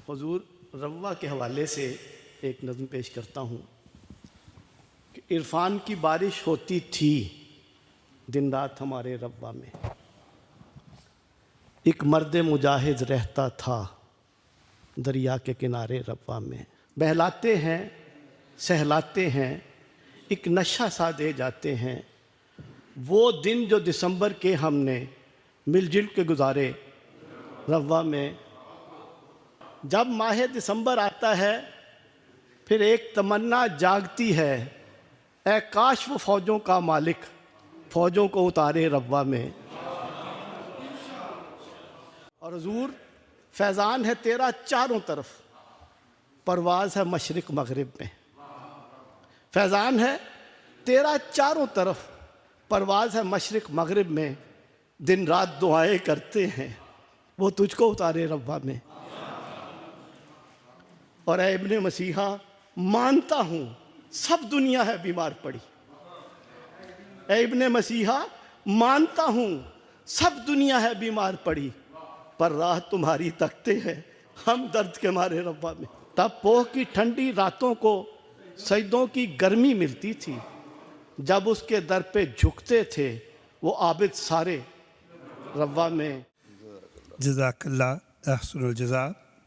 हुजूर रव्वा के हवाले से एक नज़्म पेश करता हूँ कि इरफान की बारिश होती थी दिन रात हमारे रव्वा में। एक मर्द मुजाहिद रहता था दरिया के किनारे रव्वा में। बहलाते हैं सहलाते हैं एक नशा सा दे जाते हैं, वो दिन जो दिसंबर के हमने मिलजुल के गुजारे रव्वा में। जब माह दिसंबर आता है फिर एक तमन्ना जागती है, ऐ काश वो फ़ौजों का मालिक फ़ौजों को उतारे रव्वा में। और हुजूर फैज़ान है तेरा चारों तरफ, परवाज़ है मशरिक़ मग़रिब में। फैज़ान है तेरा चारों तरफ, परवाज़ है मशरिक़ मग़रिब में। दिन रात दुआएं करते हैं वो तुझको उतारे रव्वा में। और ऐ इब्ने मसीहा मानता हूँ सब दुनिया है बीमार पड़ी। ऐ इब्ने मसीहा मानता हूँ सब दुनिया है बीमार पड़ी, पर राह तुम्हारी तकते हैं हम दर्द के मारे रब्बा में। तब पोह की ठंडी रातों को सजदों की गर्मी मिलती थी, जब उसके दर पे झुकते थे वो आबिद सारे रब्बा में। जज़ाकल्लाह अहसनुल जज़ा।